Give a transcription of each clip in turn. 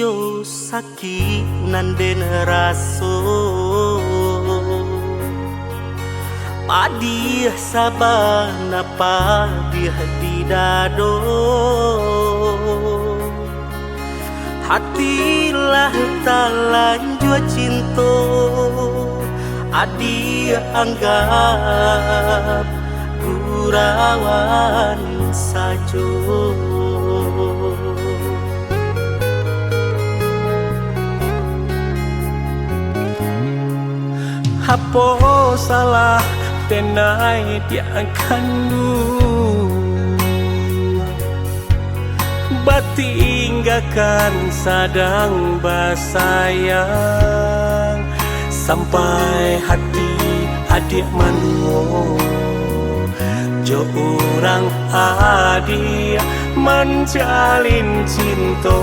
Patio sakit nanden raso Padi sabana padi di dado Hatilah talanjua cinta Adi anggap gurauan sajo Hapo salah tenai dia kandu Batinggakan sadang basayang Sampai hati adik manuo Jo orang adik menjalin cinta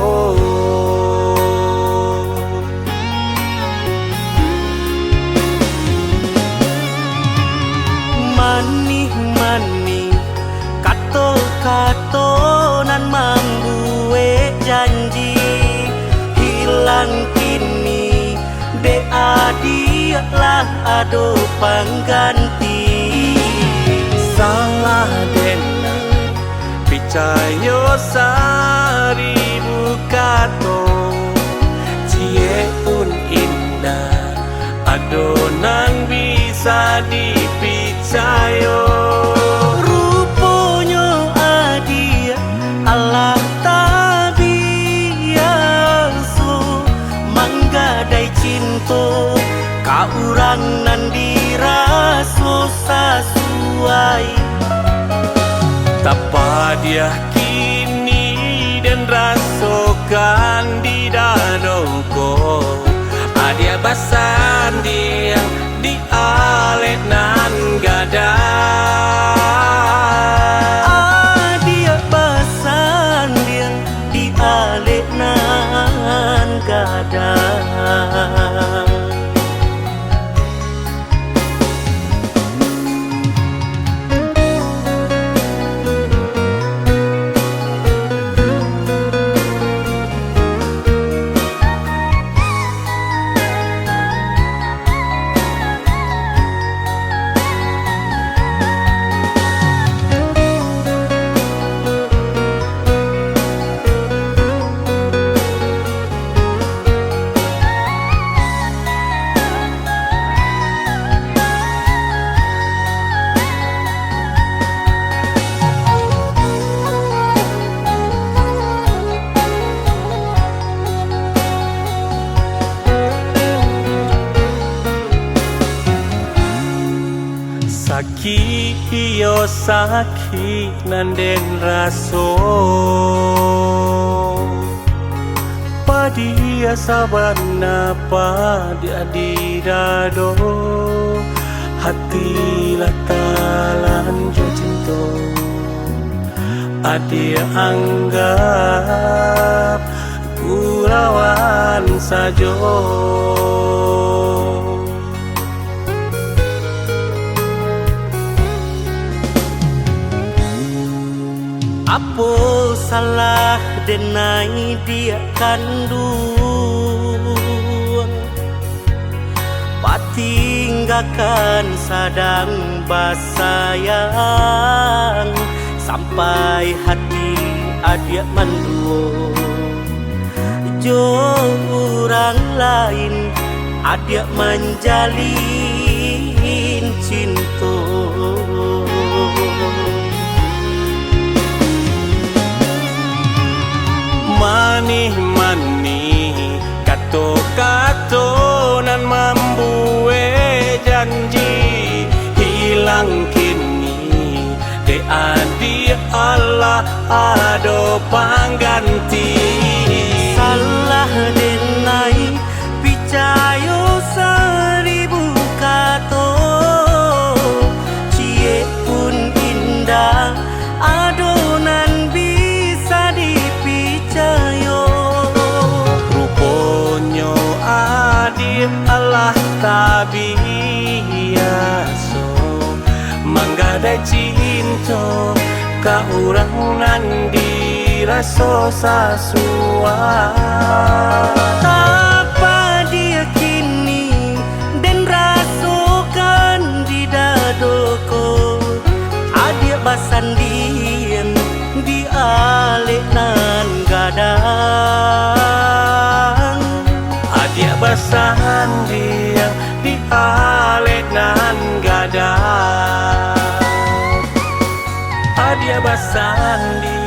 Manih-manih kato-kato nan membuat janji hilang kini de adilah ado pengganti salah dena picayo seribu kato cie pun indah adonan bisa dipicayo ruponya adia Allah tabiaso manggadai cinta ka urang nan diraso sesuai tapa dia kini dan rasokan di dadoko adia basandi yang di alet nan gada adia basandi yang di alet nan gada Sakit yo sakit nanden raso Padia sabana padia di dado Hati latalan jo cinta Adia anggap gurauan sajo Apo salah denai dia kandung Patinggakan sadang basayang Sampai hati adia manduo Jo orang lain adia menjalin cinta Manih-manih kato-kato nan membuat janji hilang kini de adi Allah ado pengganti salah denai picayo seribu kato cie pun indah adonan bisa dipicayo ruponyo adi Allah tabiaso manggadai cinta ka urang nan di raso sasua. Apa dia kini dan rasukan di dadoko. Adia basan diem di alik nan gadang. Adia basan dia di alik nan gadang. Adia basan dia